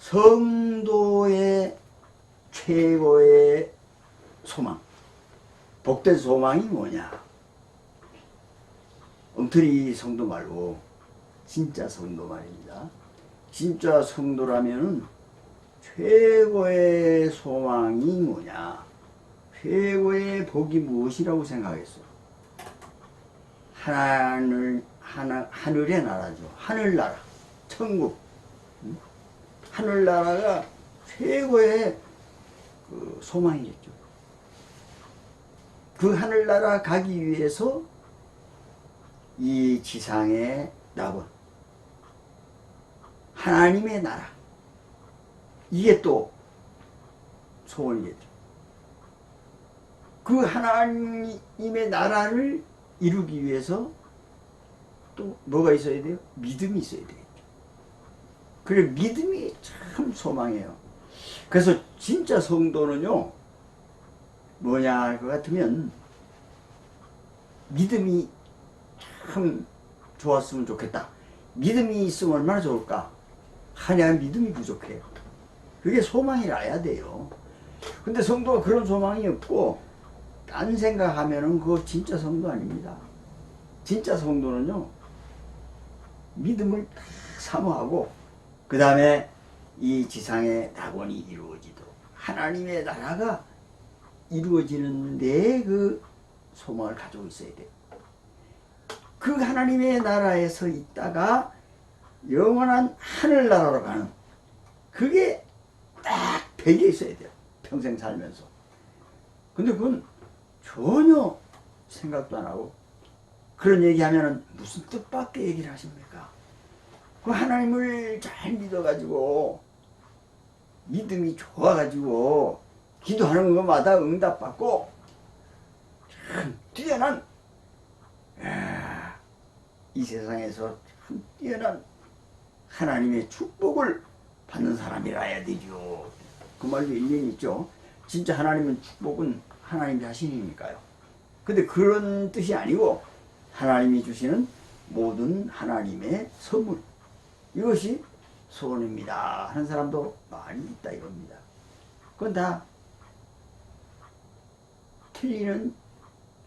성도의 최고의 소망, 복된 소망이 뭐냐? 엉터리 성도 말고 진짜 성도 말입니다. 진짜 성도라면 최고의 소망이 뭐냐? 최고의 복이 무엇이라고 생각했어요? 하늘의 나라죠. 하늘나라, 천국. 하늘나라가 최고의 그 소망이겠죠. 그 하늘나라 가기 위해서 이 지상에 나온 하나님의 나라, 이게 또 소원이겠죠. 그 하나님의 나라를 이루기 위해서 또 뭐가 있어야 돼요? 믿음이 있어야 되겠죠. 그래, 믿음이 참 소망이에요. 그래서 진짜 성도는요, 뭐냐 할 것 같으면 믿음이 참 좋았으면 좋겠다. 믿음이 있으면 얼마나 좋을까? 하냐, 믿음이 부족해요. 그게 소망이라야 돼요. 근데 성도가 그런 소망이 없고 딴 생각하면은 그거 진짜 성도 아닙니다. 진짜 성도는요, 믿음을 딱 사모하고 그 다음에 이 지상의 낙원이 이루어지도록 하나님의 나라가 이루어지는데 그 소망을 가지고 있어야 돼요. 그 하나님의 나라에서 있다가 영원한 하늘나라로 가는, 그게 딱 배겨 있어야 돼요. 평생 살면서. 근데 그건 전혀 생각도 안 하고, 그런 얘기하면은 무슨 뜻밖의 얘기를 하십니까? 그 하나님을 잘 믿어가지고 믿음이 좋아가지고 기도하는 것마다 응답받고 참 뛰어난, 이 세상에서 참 뛰어난 하나님의 축복을 받는 사람이라야 되죠. 그 말도 일리는 있죠. 진짜 하나님은 축복은 하나님이 하시니까요. 근데 그런 뜻이 아니고 하나님이 주시는 모든 하나님의 선물, 이것이 소원입니다 하는 사람도 많이 있다 이겁니다. 그건 다 틀리는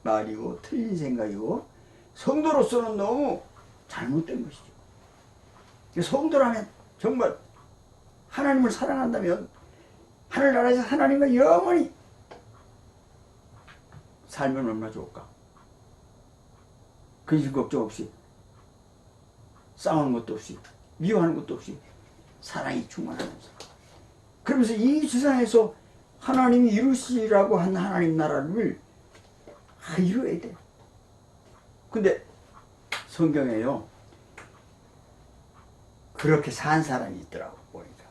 말이고 틀린 생각이고 성도로서는 너무 잘못된 것이죠. 성도라면 정말 하나님을 사랑한다면 하늘나라에서 하나님과 영원히 살면 얼마나 좋을까? 근심 걱정 없이, 싸우는 것도 없이, 미워하는 것도 없이 사랑이 충만하면서, 그러면서 이 세상에서 하나님이 이루시라고 한 하나님 나라를 이루어야 돼. 근데 성경에요, 그렇게 산 사람이 있더라고. 보니까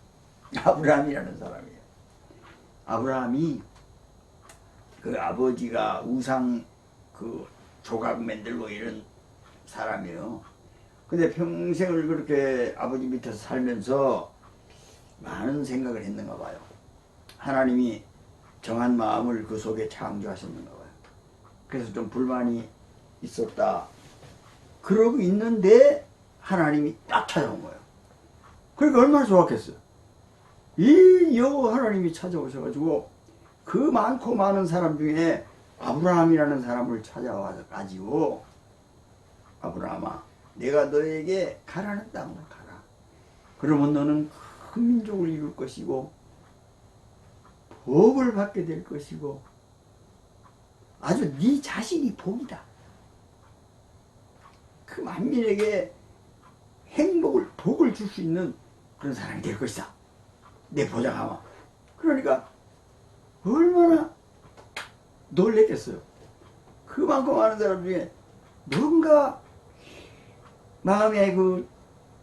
아브라함이라는 사람이에요. 아브라함이 그 아버지가 우상 그 조각 만들고 이런 사람이에요. 근데 평생을 그렇게 아버지 밑에서 살면서 많은 생각을 했는가 봐요. 하나님이 정한 마음을 그 속에 창조하셨는가 봐요. 그래서 좀 불만이 있었다. 그러고 있는데 하나님이 딱 찾아온 거예요. 그러니까 얼마나 좋았겠어요. 이 여호 하나님이 찾아오셔가지고 그 많고 많은 사람 중에 아브라함이라는 사람을 찾아와서 가지고, 아브라함아, 내가 너에게 가라는 땅으로 가라. 그러면 너는 큰 민족을 이룰 것이고 복을 받게 될 것이고 아주 네 자신이 복이다. 그 만민에게 행복을, 복을 줄 수 있는 그런 사람이 될 것이다. 내 보장하마. 그러니까 얼마나 놀랬겠어요. 그 많고 많은 사람 중에 뭔가 마음에 그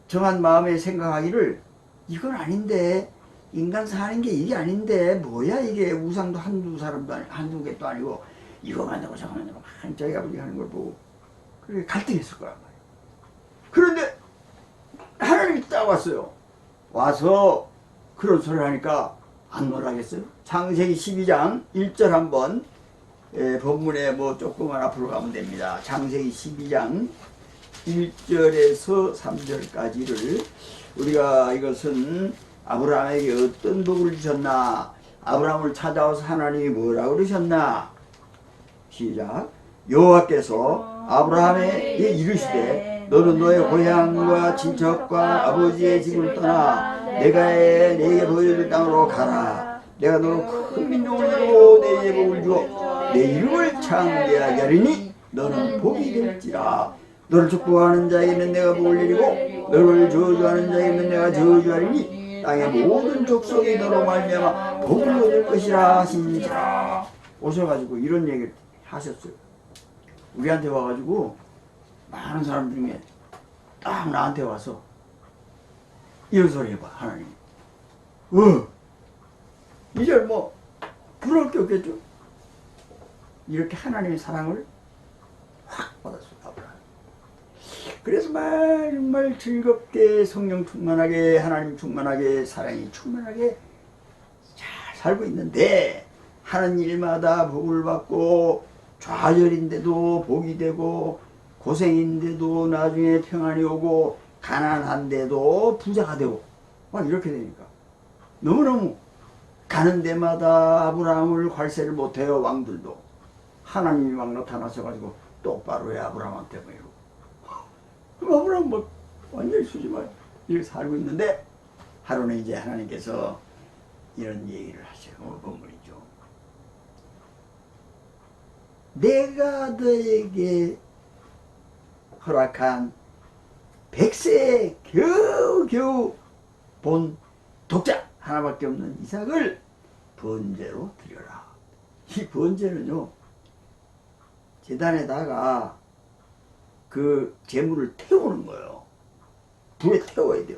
정한 마음에 생각하기를 이건 아닌데, 인간 사는 게 이게 아닌데 뭐야 이게, 우상도 한두 사람도 한두 개도 아니고 이거 만들고 저거 만들고 막 저희 아버지 하는 걸 보고 그렇게 갈등했을 거란 말이에요. 그런데 하나님이 딱 왔어요. 와서 그런 소리를 하니까 안 놀라겠어요? 창세기 12장 1절 한번, 본문에 뭐 조금만 앞으로 가면 됩니다. 창세기 12장 1절에서 3절까지를 우리가 이것은 아브라함에게 어떤 복을 주셨나? 아브라함을 찾아와서 하나님이 뭐라고 그러셨나? 시작. 여호와께서 아브라함에게 이르시되 너는 너의 고향과 친척과 아버지의 집을 떠나 내가 내게 보여줄 땅으로 가라. 내가 너로 큰 민족을 이루고 내 예복을 주어 내 이름을 창대하게 하리니 너는 복이 될지라. 너를 축복하는 자에게는 내가 복을 내리고 너를 저주하는 자에게는 내가 저주하리니 땅의 모든 족속이 너로 말미암아 복을 얻을 것이라 하시니라. 오셔가지고 이런 얘기를 하셨어요. 우리한테 와가지고 많은 사람 중에 딱 나한테 와서 이런 소리 해봐. 하나님 이제 뭐 부러울 게 없겠죠. 이렇게 하나님의 사랑을 확 받았어요. 아브라함. 그래서 정말 즐겁게 성령 충만하게 하나님 충만하게 사랑이 충만하게 잘 살고 있는데 하는 일마다 복을 받고 좌절인데도 복이 되고 고생인데도 나중에 평안이 오고 가난한데도 부자가 되고 막 이렇게 되니까 너무너무 가는 데마다 아브라함을 괄세를 못해요. 왕들도 하나님이 막 나타나셔가지고 똑바로 해 아브라함한테 뭐 이러고 그럼 아브라함 막 완전히 수지만 이렇게 살고 있는데 하루는 이제 하나님께서 이런 얘기를 하셔요. 본문이죠. 내가 너에게 허락한 100세에 겨우겨우 본 독자 하나밖에 없는 이삭을 번제로 드려라. 이 번제는요 제단에다가 그 재물을 태우는 거예요. 불에 태워야 돼요.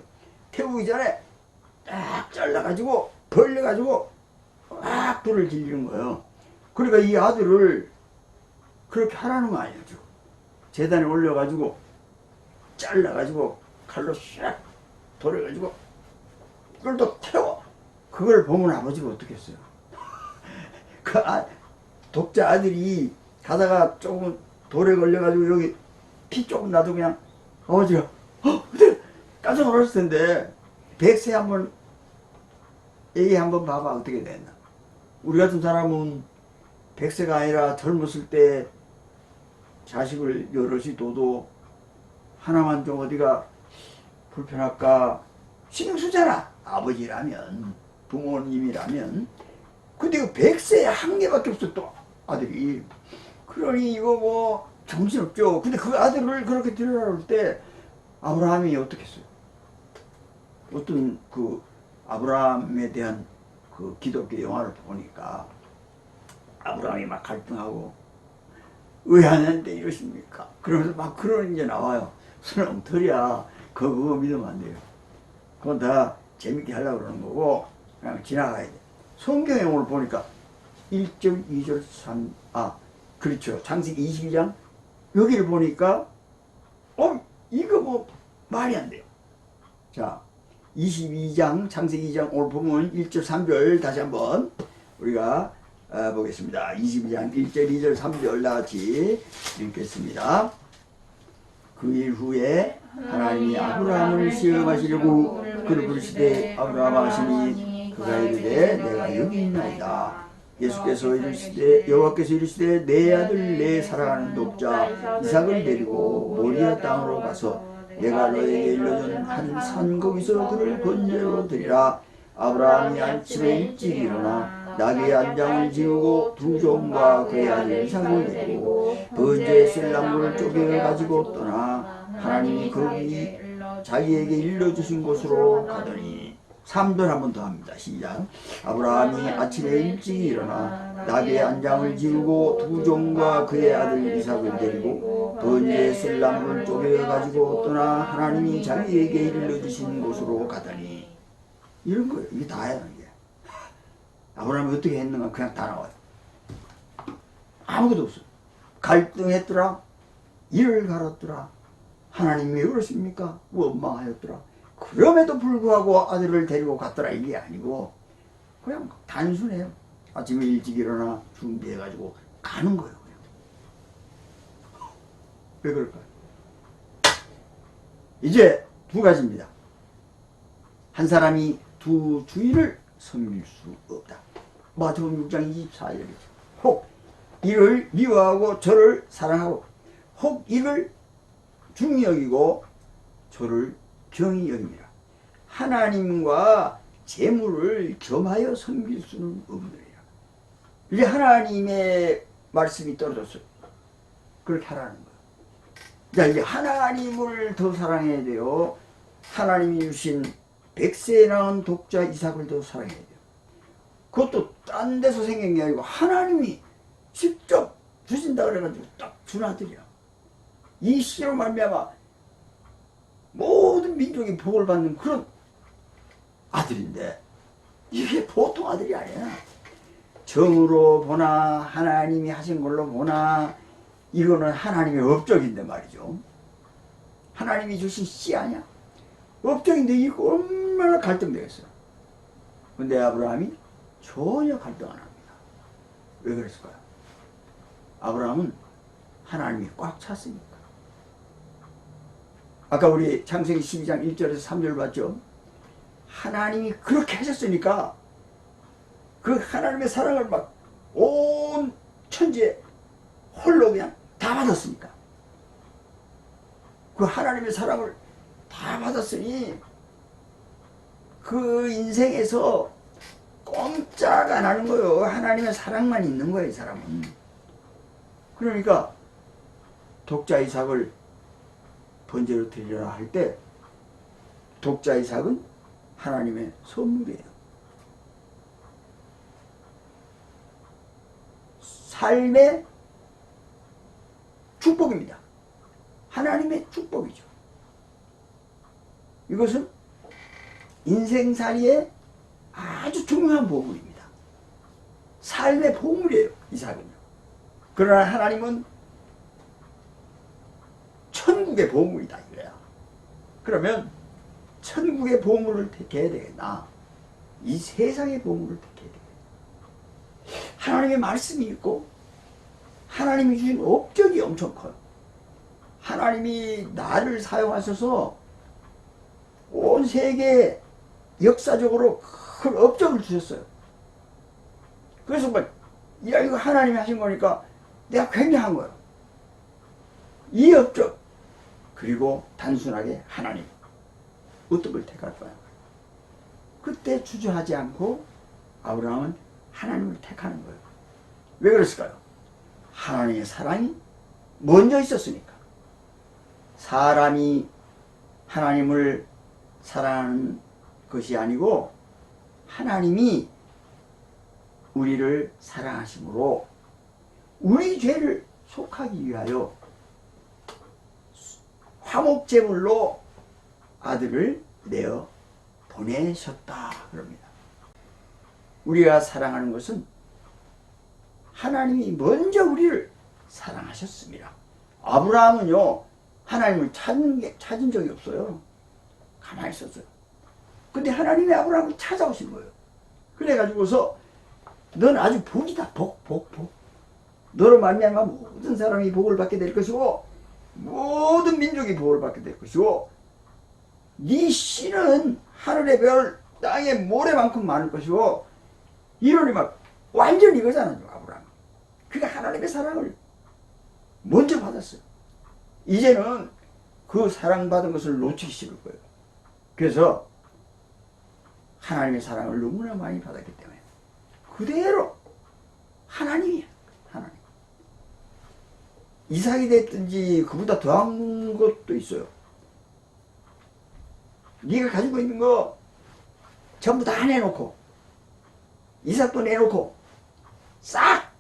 태우기 전에 딱 잘라가지고 벌려가지고 막 불을 질리는 거예요. 그러니까 이 아들을 그렇게 하라는 거 아니죠. 재단에 올려가지고 잘라가지고 칼로 샥 돌려가지고 그걸 또 태워. 그걸 보면 아버지가 어떻게 했어요? 그 독자 아들이 가다가 조금 돌에 걸려가지고 여기 피 조금 나도 그냥 아버지가 깜짝 놀랐을 텐데 100세 한번 얘기 한번 봐봐 어떻게 됐나. 우리 같은 사람은 100세가 아니라 젊었을 때 자식을 여럿이 둬도 하나만 좀 어디가 불편할까 신경 쓰잖아. 아버지라면 부모님이라면. 근데 그 100세에 한 개밖에 없어 또 아들이. 그러니 이거 뭐 정신없죠. 근데 그 아들을 그렇게 데려라 할 때 아브라함이 어떻게 했어요? 어떤 그 아브라함에 대한 그 기독교 영화를 보니까 아브라함이 막 갈등하고 왜 하는데 이러십니까? 그러면서 막 그런 게 나와요. 수렁털이야. 그거 믿으면 안 돼요. 그건 다 재밌게 하려고 그러는 거고 그냥 지나가야 돼. 성경에 오늘 보니까 1절, 2절, 3, 그렇죠. 창세기 22장 여기를 보니까 이거 뭐 말이 안 돼요. 자 22장 창세기 2장 오늘 보면 1절, 3절 다시 한번 우리가 보겠습니다. 22장 1절, 2절, 3절 나같이 읽겠습니다. 그 일 후에 하나님이 아브라함을 시험하시려고 그를 부르시되 아브라함 하시니 그가 이르되 내가 여기 있나이다. 예수께서 이르시되 여호와께서 이르시되 내 아들 내 사랑하는 독자 이삭을 데리고 모리아 땅으로 가서 내가 너에게 일러준 한 산 거기서 그를 번제로 드리라. 아브라함이 아침에 일찍 일어나 나귀의 안장을 지우고 두 종과 그의 아들 이삭을 데리고 번제에 쓸 나무를 쪼개 가지고 떠나 하나님이 거기 자기에게 일러주신 곳으로 가더니 3절 한 번 더 합니다. 시작. 아브라함이 아침에 일찍 일어나 나귀의 안장을 지우고 두 종과 그의 아들 이삭을 데리고 번제에 쓸 나무를 쪼개 가지고 떠나 하나님이 자기에게 일러주신 곳으로 가더니 이런 거예요. 이게 다예요. 이게. 아브라함이 어떻게 했는가 그냥 다 나와요. 아무것도 없어요. 갈등했더라. 이를 갈았더라. 하나님이 왜 그러십니까? 원망하였더라. 그럼에도 불구하고 아들을 데리고 갔더라 이게 아니고 그냥 단순해요. 아침에 일찍 일어나 준비해가지고 가는 거예요. 그냥. 왜 그럴까요? 이제 두 가지입니다. 한 사람이 두 주인을 섬길 수 없다. 마태복음 6장 24절이죠. 혹 이를 미워하고 저를 사랑하고 혹 이를 중히 여기고 저를 경히 여깁니다. 하나님과 재물을 겸하여 섬길 수는 없느니라. 이제 하나님의 말씀이 떨어졌어요. 그렇게 하라는 거예요. 자, 이제 하나님을 더 사랑해야 돼요. 하나님이 주신 백세에 낳은 독자 이삭을 더 사랑해야 돼요. 그것도 딴 데서 생긴 게 아니고 하나님이 직접 주신다 그래가지고 딱 준 아들이야. 이 씨로 말미암아 모든 민족이 복을 받는 그런 아들인데 이게 보통 아들이 아니야. 정으로 보나 하나님이 하신 걸로 보나 이거는 하나님의 업적인데 말이죠. 하나님이 주신 씨 아니야. 업적인데 이거 얼마나 갈등되겠어요. 근데 아브라함이 전혀 갈등 안 합니다. 왜 그랬을까요? 아브라함은 하나님이 꽉 찼으니까. 아까 우리 창세기 12장 1절에서 3절 봤죠? 하나님이 그렇게 하셨으니까 그 하나님의 사랑을 막 온 천지에 홀로 그냥 다 받았으니까. 그 하나님의 사랑을 다 받았으니 그 인생에서 꼼짝 안 하는 거예요. 하나님의 사랑만 있는 거예요, 이 사람은. 그러니까 독자 이삭을 번제로 드리라 할 때 독자 이삭은 하나님의 선물이에요. 삶의 축복입니다. 하나님의 축복이죠. 이것은 인생살이의 아주 중요한 보물입니다. 삶의 보물이에요, 이삭은요. 그러나 하나님은 천국의 보물이다 이거야. 그러면 천국의 보물을 택해야 되겠나? 이 세상의 보물을 택해야 되겠나? 하나님의 말씀이 있고 하나님이 주신 업적이 엄청 커요. 하나님이 나를 사용하셔서 온 세계에 역사적으로 큰 업적을 주셨어요. 그래서 뭐, 야, 이거 하나님이 하신 거니까 내가 굉장한 거예요. 이 업적, 그리고 단순하게 하나님, 어떤 걸 택할 거야? 그때 주저하지 않고 아브라함은 하나님을 택하는 거예요. 왜 그랬을까요? 하나님의 사랑이 먼저 있었으니까. 사람이 하나님을 사랑하는 것이 아니고 하나님이 우리를 사랑하심으로 우리 죄를 속하기 위하여 화목제물로 아들을 내어 보내셨다 그럽니다. 우리가 사랑하는 것은 하나님이 먼저 우리를 사랑하셨습니다. 아브라함은요 하나님을 찾은 적이 없어요. 가만히 있었어요. 근데 하나님이 아브라함을 찾아오신 거예요. 그래가지고서 넌 아주 복이다. 복. 너로 말미암아 모든 사람이 복을 받게 될 것이고 모든 민족이 복을 받게 될 것이고 네 씨는 하늘의 별 땅의 모래만큼 많을 것이고 이러니 막 완전 이거잖아요. 아브라함. 그러니까 하나님의 사랑을 먼저 받았어요. 이제는 그 사랑받은 것을 놓치기 싫을 거예요. 그래서 하나님의 사랑을 너무나 많이 받았기 때문에 그대로 하나님이야. 하나님. 이삭이 됐든지 그보다 더한 것도 있어요. 네가 가지고 있는 거 전부 다 내놓고 이삭도 내놓고 싹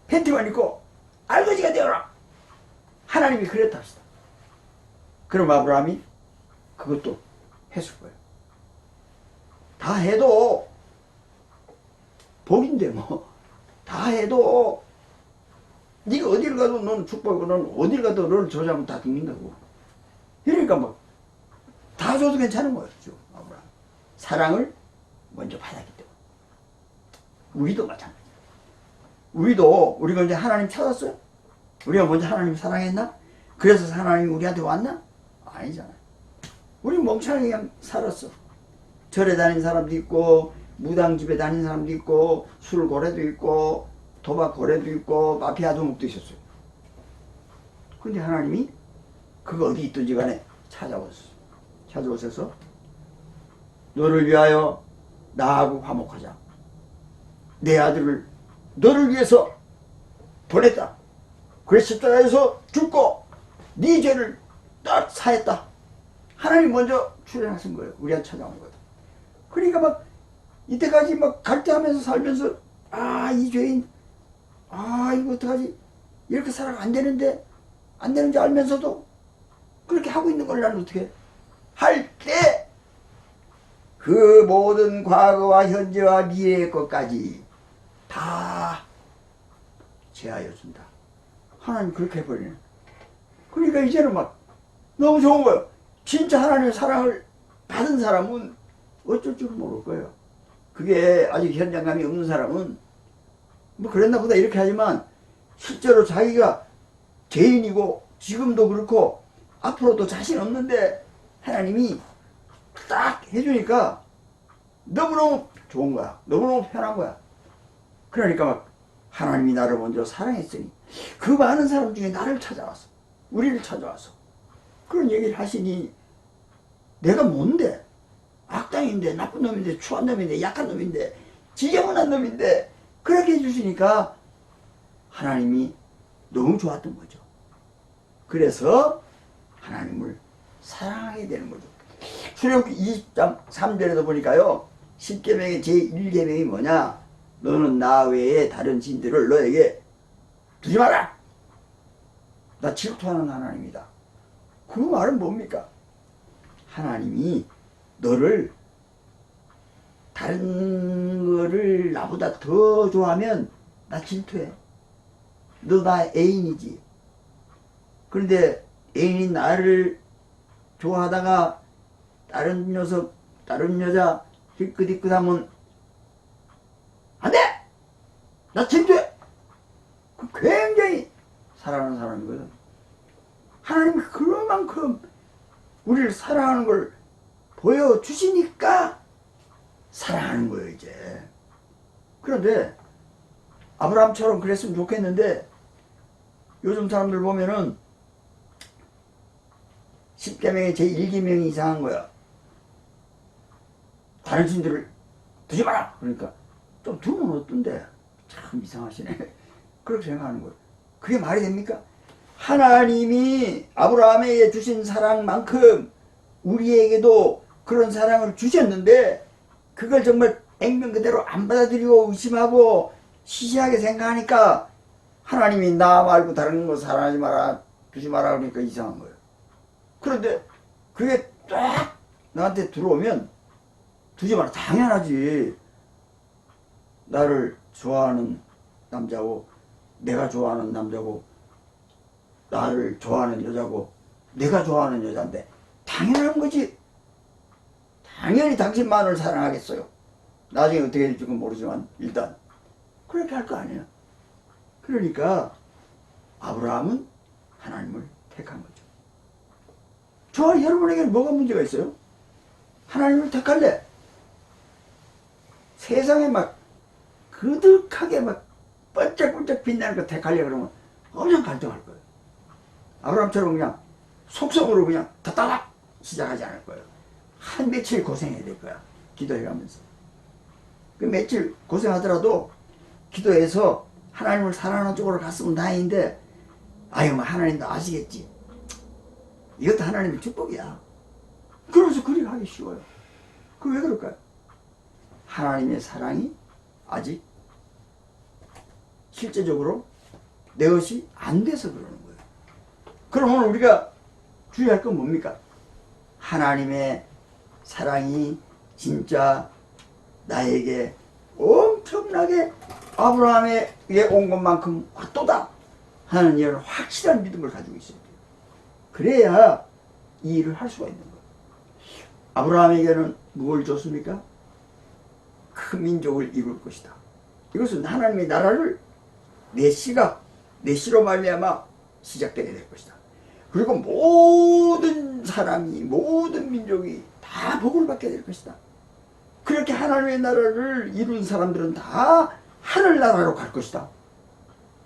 팬티만 입고 알거지가 되어라. 하나님이 그랬다 합시다. 그럼 아브라함이 그것도 했을 거예요. 다 해도 복인데 뭐 다 해도 네가 어딜 가도 넌 축복이고 넌 어딜 가도 너를 조작하면 다 죽는다고. 그러니까 뭐 다 줘도 괜찮은 거였죠. 아브라함. 사랑을 먼저 받았기 때문에. 우리도 마찬가지야. 우리가 이제 하나님 찾았어요? 우리가 먼저 하나님 사랑했나? 그래서 하나님이 우리한테 왔나? 아니잖아요. 우리 멍청하게 그냥 살았어. 절에 다니는 사람도 있고 무당집에 다니는 사람도 있고 술고래도 있고 도박고래도 있고 마피아 도목도 있었어요. 근데 하나님이 그거 어디 있든지 간에 찾아오셔서 너를 위하여 나하고 화목하자. 내 아들을 너를 위해서 보냈다. 그래서 십자가에서 죽고 네 죄를 딱 사했다. 하나님 먼저 출연하신 거예요. 우리한테 찾아온 거다. 그러니까 막 이때까지 막 갈등하면서 살면서 이 죄인 이거 어떡하지? 이렇게 살아가 안 되는데 안 되는지 알면서도 그렇게 하고 있는 걸 나는 어떻게 할 때 그 모든 과거와 현재와 미래의 것까지 다 제하여 준다. 하나님 그렇게 해버리네. 그러니까 이제는 막 너무 좋은 거예요. 진짜 하나님의 사랑을 받은 사람은 어쩔 줄 모를 거예요. 그게 아직 현장감이 없는 사람은 뭐 그랬나 보다 이렇게 하지만 실제로 자기가 죄인이고 지금도 그렇고 앞으로도 자신 없는데 하나님이 딱 해주니까 너무너무 좋은 거야. 너무너무 편한 거야. 그러니까 막 하나님이 나를 먼저 사랑했으니 그 많은 사람 중에 나를 찾아왔어. 우리를 찾아와서 그런 얘기를 하시니 내가 뭔데? 악당인데 나쁜 놈인데 추한 놈인데 약한 놈인데 지저분한 놈인데 그렇게 해주시니까 하나님이 너무 좋았던 거죠. 그래서 하나님을 사랑하게 되는 거죠. 출애굽기 20장 3절에도 보니까요. 10계명의 제1계명이 뭐냐? 너는 나 외에 다른 신들을 너에게 두지 마라. 나 질투하는 하나님이다. 그 말은 뭡니까? 하나님이 너를 다른 거를 나보다 더 좋아하면 나 질투해. 너 나 애인이지. 그런데 애인이 나를 좋아하다가 다른 녀석, 다른 여자 희끗희끗하면 안 돼! 나 질투해! 굉장히 사랑하는 사람이거든. 하나님이 그만큼 우리를 사랑하는 걸 보여주시니까 사랑하는 거예요, 이제. 그런데 아브라함처럼 그랬으면 좋겠는데 요즘 사람들 보면은 10계명의 제1계명이 이상한 거야. 다른 신들을 두지 마라! 그러니까 좀 두면 어떤데? 참 이상하시네. 그렇게 생각하는 거예요. 그게 말이 됩니까? 하나님이 아브라함에게 주신 사랑만큼 우리에게도 그런 사랑을 주셨는데 그걸 정말 액면 그대로 안 받아들이고 의심하고 시시하게 생각하니까 하나님이 나 말고 다른 거 사랑하지 마라, 두지 마라 그러니까 이상한 거예요. 그런데 그게 딱 나한테 들어오면 두지 마라. 당연하지. 나를 좋아하는 남자고 내가 좋아하는 남자고 나를 좋아하는 여자고 내가 좋아하는 여자인데 당연한 거지. 당연히 당신만을 사랑하겠어요. 나중에 어떻게 될지 모르지만 일단 그렇게 할 거 아니에요. 그러니까 아브라함은 하나님을 택한 거죠. 저와 여러분에게는 뭐가 문제가 있어요? 하나님을 택할래? 세상에 막 그득하게 막 번쩍번쩍 빛나는 거 택하려 그러면 엄청 갈등할 거예요. 아브라함처럼 그냥 속성으로 그냥 다다닥 시작하지 않을 거예요. 한 며칠 고생해야 될 거야. 기도해가면서. 그 며칠 고생하더라도 기도해서 하나님을 사랑하는 쪽으로 갔으면 다행인데 뭐 하나님도 아시겠지. 이것도 하나님의 축복이야. 그래서 그리 하기 쉬워요. 그 왜 그럴까요? 하나님의 사랑이 아직 실제적으로 내 것이 안 돼서 그러는 거예요. 그럼 오늘 우리가 주의할 건 뭡니까? 하나님의 사랑이 진짜 나에게 엄청나게 아브라함에게 온 것만큼 왔도다 하는 이런 확실한 믿음을 가지고 있어야 돼요. 그래야 이 일을 할 수가 있는 거예요. 아브라함에게는 무엇을 줬습니까? 큰 민족을 이룰 것이다. 이것은 하나님의 나라를 내 씨로 말미암아 시작되게 될 것이다. 그리고 모든 사람이 모든 민족이 다 복을 받게 될 것이다. 그렇게 하나님의 나라를 이룬 사람들은 다 하늘나라로 갈 것이다.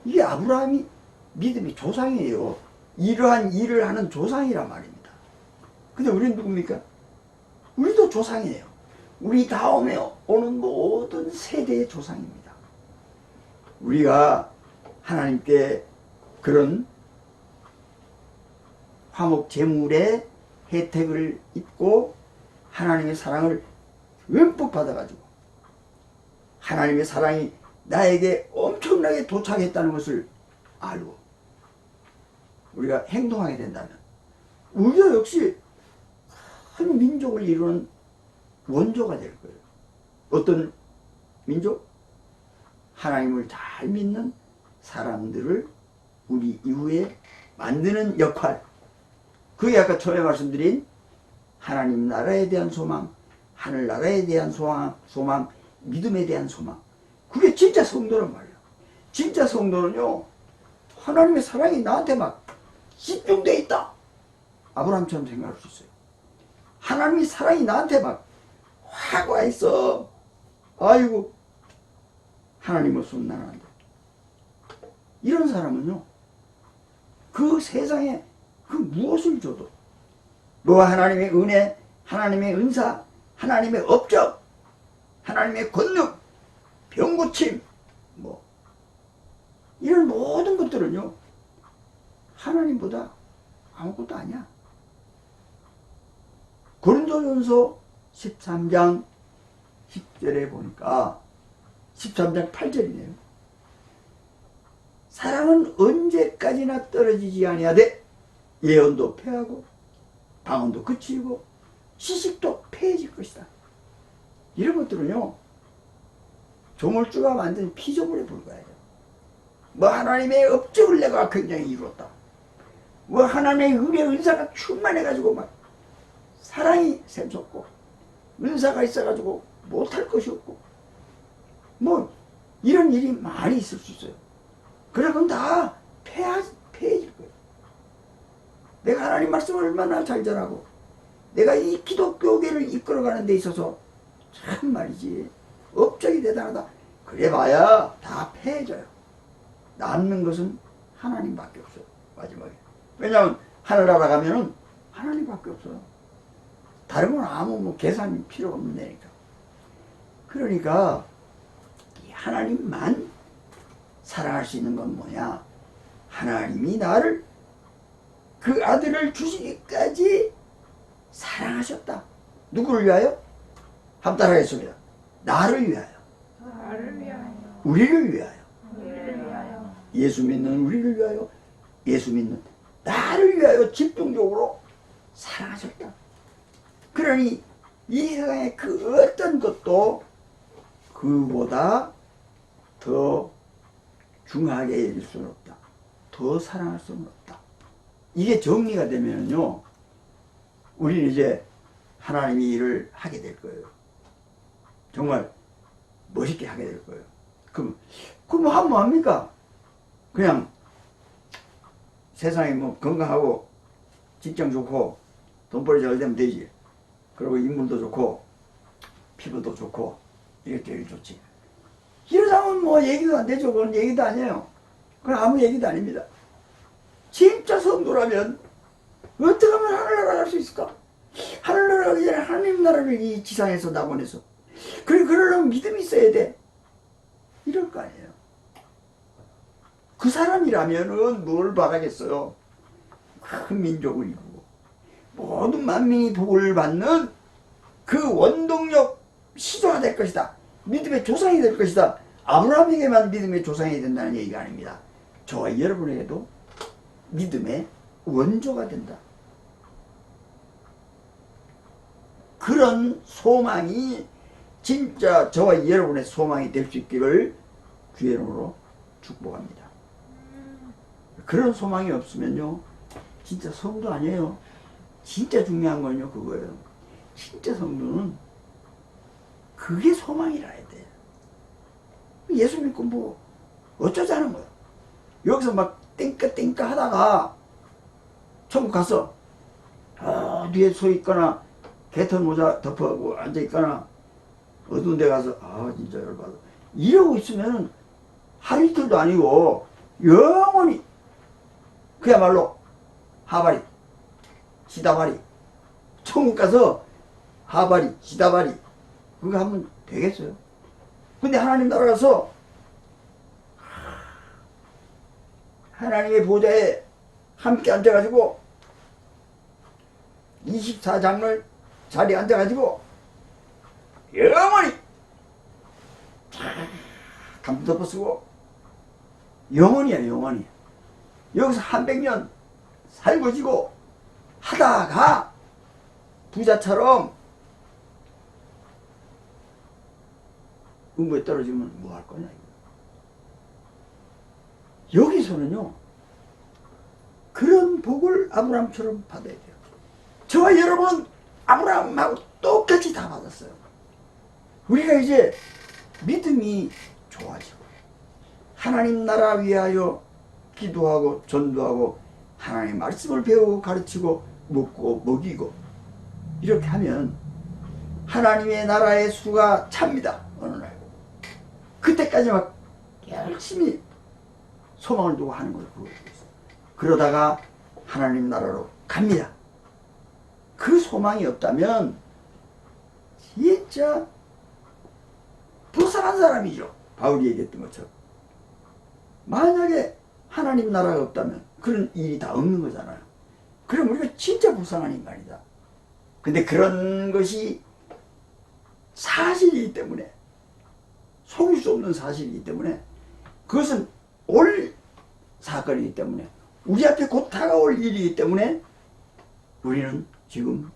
이게 아브라함이 믿음의 조상이에요. 이러한 일을 하는 조상이란 말입니다. 근데 우리는 누굽니까? 우리도 조상이에요. 우리 다음에 오는 모든 세대의 조상입니다. 우리가 하나님께 그런 화목 제물의 혜택을 입고 하나님의 사랑을 듬뿍 받아가지고 하나님의 사랑이 나에게 엄청나게 도착했다는 것을 알고 우리가 행동하게 된다면 우리도 역시 큰 민족을 이루는 원조가 될 거예요. 어떤 민족? 하나님을 잘 믿는 사람들을 우리 이후에 만드는 역할. 그게 아까 처음에 말씀드린 하나님 나라에 대한 소망, 하늘나라에 대한 소망, 믿음에 대한 소망. 그게 진짜 성도란 말이에요. 진짜 성도는요, 하나님의 사랑이 나한테 막 집중되어 있다. 아브라함처럼 생각할 수 있어요. 하나님의 사랑이 나한테 막 확 와 있어. 아이고, 하나님 없으면 나는 안 돼. 이런 사람은요, 그 세상에 그 무엇을 줘도 뭐 하나님의 은혜, 하나님의 은사, 하나님의 업적, 하나님의 권능, 병고침, 뭐 이런 모든 것들은요 하나님보다 아무것도 아니야. 고린도전서 13장 10절에 보니까 13장 8절이네요. 사랑은 언제까지나 떨어지지 아니하되 예언도 패하고 방언도 그치고 시식도 패해질 것이다. 이런 것들은요 조물주가 만든 피조물에 불과해요. 뭐 하나님의 업적을 내가 굉장히 이루었다. 뭐 하나님의 은혜 은사가 충만해가지고 막 사랑이 샘솟고 은사가 있어가지고 못할 것이 없고 뭐 이런 일이 많이 있을 수 있어요. 그러면 다 패해질 거예요. 내가 하나님 말씀을 얼마나 잘 전하고 내가 이 기독교계를 이끌어가는 데 있어서 참 말이지 업적이 대단하다. 그래봐야 다 패해져요. 남는 것은 하나님밖에 없어요. 마지막에. 왜냐하면 하늘나라 가면은 하나님밖에 없어요. 다른 건 아무 뭐 계산이 필요 없는 데니까. 그러니까 하나님만 사랑할 수 있는 건 뭐냐? 하나님이 나를 그 아들을 주시기까지 사랑하셨다. 누구를 위하여? 한번 따라하겠습니다. 나를 위하여. 나를 위하여. 우리를 위하여. 우리를 위하여. 예수 믿는 우리를 위하여. 예수 믿는 나를 위하여 집중적으로 사랑하셨다. 그러니 이 세상의 그 어떤 것도 그보다 더 중하게 여길 수는 없다. 더 사랑할 수는 없다. 이게 정리가 되면요 우리는 이제 하나님의 일을 하게 될 거예요. 정말 멋있게 하게 될 거예요. 그럼 하면 뭐합니까? 그냥 세상에 뭐 건강하고 직장 좋고 돈벌이 잘 되면 되지. 그리고 인물도 좋고 피부도 좋고 이게 제일 좋지. 이러다면 뭐 얘기도 안 되죠. 그건 얘기도 아니에요. 그건 아무 얘기도 아닙니다. 진짜 성도라면 어떻게 하면 하늘나라 갈 수 있을까? 하늘나라 가기 전에 하나님 나라를 이 지상에서 낙원해서 그러려면 믿음이 있어야 돼. 이럴 거 아니에요. 그 사람이라면은 뭘 바라겠어요? 큰 민족을 이루고 모든 만민이 복을 받는 그 원동력 시조가 될 것이다. 믿음의 조상이 될 것이다. 아브라함에게만 믿음의 조상이 된다는 얘기가 아닙니다. 저와 여러분에게도 믿음의 원조가 된다. 그런 소망이 진짜 저와 여러분의 소망이 될 수 있기를 주의 이름으로 축복합니다. 그런 소망이 없으면요 진짜 성도 아니에요. 진짜 중요한 건요 그거예요. 진짜 성도는 그게 소망이라 해야 돼. 예수 믿고 뭐 어쩌자는 거야. 여기서 막 땡까 하다가 천국 가서 뒤에 서 있거나 개털 모자 덮어가고 앉아 있거나 어두운 데 가서 진짜 열받아 이러고 있으면 하루 이틀도 아니고 영원히 그야말로 하바리 시다바리 천국 가서 하바리 시다바리 그거 하면 되겠어요? 근데 하나님 나라 가서 하나님의 보좌에 함께 앉아가지고 24장로의 자리에 앉아가지고 영원히 담도 덮어 쓰고 영원이야 영원히 여기서 100년 살고 지고 하다가 부자처럼 음부에 떨어지면 뭐 할 거냐 이거. 여기서는요 그런 복을 아브라함처럼 받아야 돼요. 저와 여러분은 아브라함하고 똑같이 다 받았어요. 우리가 이제 믿음이 좋아지고 하나님 나라 위하여 기도하고 전도하고 하나님의 말씀을 배우고 가르치고 먹고 먹이고 이렇게 하면 하나님의 나라의 수가 찹니다. 어느 날 그때까지 막 열심히 소망을 두고 하는 걸 보여주고 있어요. 그러다가 하나님 나라로 갑니다. 그 소망이 없다면 진짜 불쌍한 사람이죠. 바울이 얘기했던 것처럼. 만약에 하나님 나라가 없다면 그런 일이 다 없는 거잖아요. 그럼 우리가 진짜 불쌍한 인간이다. 근데 그런 것이 사실이기 때문에 속일 수 없는 사실이기 때문에 그것은 올 사건이기 때문에 우리 앞에 곧 다가올 일이기 때문에 우리는 지금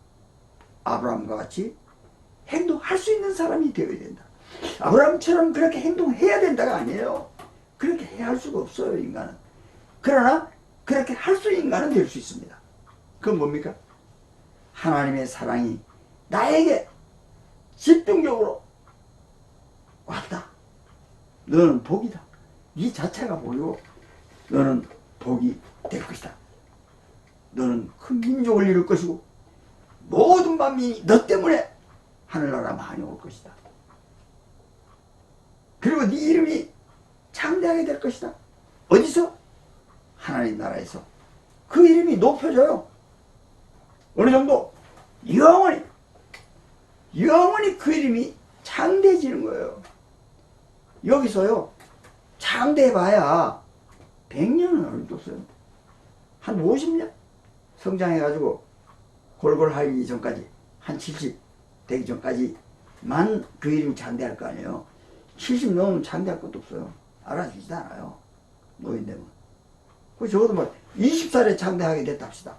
아브라함과 같이 행동할 수 있는 사람이 되어야 된다. 아브라함처럼 그렇게 행동해야 된다가 아니에요. 그렇게 해야 할 수가 없어요 인간은. 그러나 그렇게 할 수 있는 인간은 될 수 있습니다. 그건 뭡니까? 하나님의 사랑이 나에게 집중적으로 왔다. 너는 복이다. 네 자체가 복이고 너는 복이 될 것이다. 너는 큰 민족을 이룰 것이고 모든 만민이 너 때문에 하늘나라 많이 올 것이다. 그리고 네 이름이 창대하게 될 것이다. 어디서? 하나님 나라에서. 그 이름이 높여져요. 어느 정도? 영원히 그 이름이 창대해지는 거예요. 여기서요 창대해봐야 100년은 어렵겠어요. 한 50년 성장해가지고 골골하기 전까지 한 70 되기 전까지만 그 이름이 창대할 거 아니에요. 70 넘으면 창대할 것도 없어요. 알아주지도 않아요. 노인 되면. 그 적어도 뭐 20살에 창대하게 됐다 합시다.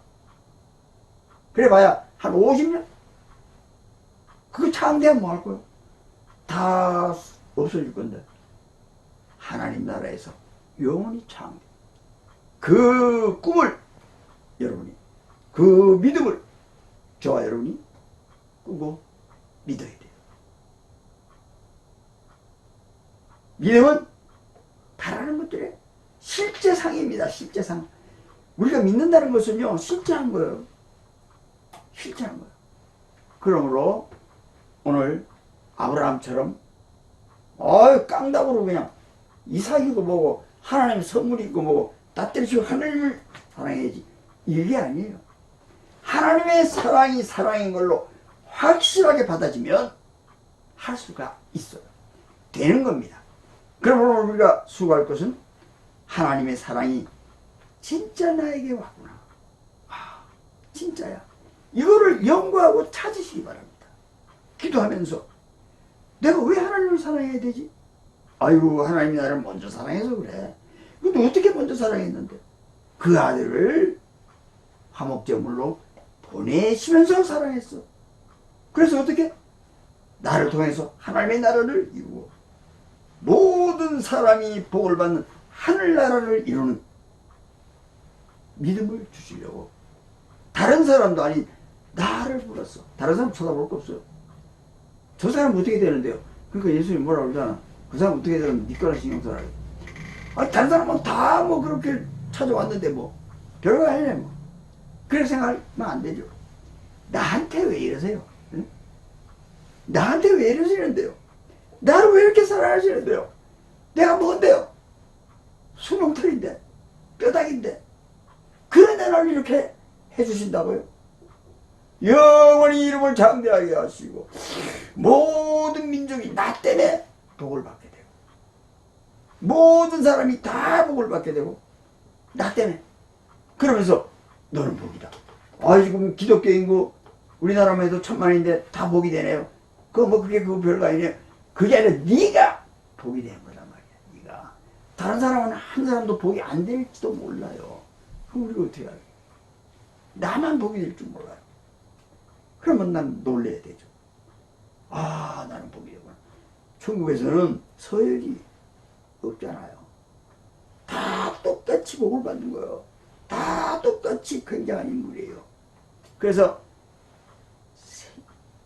그래봐야 한 50년? 그 창대하면 뭐 할 거예요? 다 없어질 건데. 하나님 나라에서 영원히 창대. 그 꿈을 여러분이, 그 믿음을 저와 여러분이 꾸고 믿어야 돼요. 믿음은 바라는 것들의 실제상입니다. 실제상. 우리가 믿는다는 것은요 실제한 거예요. 실제한 거예요. 그러므로 오늘 아브라함처럼 깡다구로 그냥 이삭이고 뭐고 하나님 선물이고 뭐고 다 때려치고 하나님을 사랑해야지 이게 아니에요. 하나님의 사랑이 사랑인 걸로 확실하게 받아지면 할 수가 있어요. 되는 겁니다. 그러므로 우리가 수고할 것은 하나님의 사랑이 진짜 나에게 왔구나. 진짜야. 이거를 연구하고 찾으시기 바랍니다. 기도하면서 내가 왜 하나님을 사랑해야 되지? 아이고 하나님이 나를 먼저 사랑해서 그래. 근데 어떻게 먼저 사랑했는데? 그 아들을 화목제물로 보내시면서 사랑했어. 그래서 어떻게? 나를 통해서 하나님의 나라를 이루고 모든 사람이 복을 받는 하늘나라를 이루는 믿음을 주시려고 다른 사람도 아닌 나를 불렀어. 다른 사람 쳐다볼 거 없어요. 저 사람 어떻게 되는데요? 그러니까 예수님이 뭐라고 그러잖아. 그 사람 어떻게 되면 니꺼나 신경 써라. 다른 사람은 다 뭐 그렇게 찾아왔는데 뭐 별거 아니네 뭐. 그렇게 생각하면 안 되죠. 나한테 왜 이러세요? 응? 나한테 왜 이러시는데요? 나를 왜 이렇게 사랑하시는데요? 내가 뭔데요? 수명털인데, 뼈다귀인데, 그런데 나를 이렇게 해주신다고요? 영원히 이름을 장대하게 하시고 모든 민족이 나 때문에 복을 받게 되고, 모든 사람이 다 복을 받게 되고, 나 때문에. 그러면서 너는 복이다. 아, 지금 기독교 인구 우리나라만 해도 1000만인데 다 복이 되네요. 그게 별거 아니네요. 그게 아니라 네가 복이 되는 거란 말이야. 네가. 다른 사람은 한 사람도 복이 안 될지도 몰라요. 그럼 우리가 어떻게 알아요? 나만 복이 될 줄 몰라요. 그러면 난 놀래야 되죠. 아, 나는 복이 되구나. 천국에서는 서열이 없잖아요. 다 똑같이 복을 받는 거예요. 다 똑같이 굉장한 인물이에요. 그래서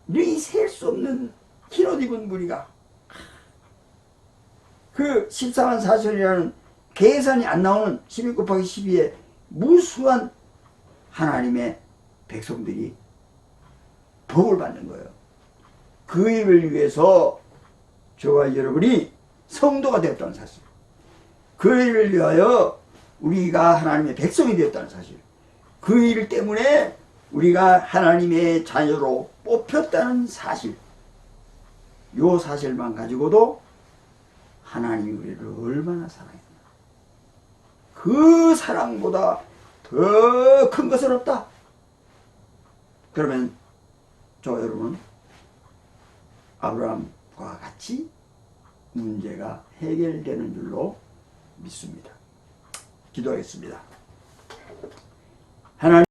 이 셀 수 없는 흰옷 입은 무리가 그 14만 4천이라는 계산이 안 나오는 11 곱하기 12에 무수한 하나님의 백성들이 복을 받는 거예요. 그 일을 위해서 저와 여러분이 성도가 되었다는 사실, 그 일을 위하여 우리가 하나님의 백성이 되었다는 사실, 그 일 때문에 우리가 하나님의 자녀로 뽑혔다는 사실, 요 사실만 가지고도 하나님이 우리를 얼마나 사랑했나, 그 사랑보다 더 큰 것은 없다. 그러면 저 여러분, 아브라함과 같이 문제가 해결되는 줄로 믿습니다. 기도하겠습니다. 하나님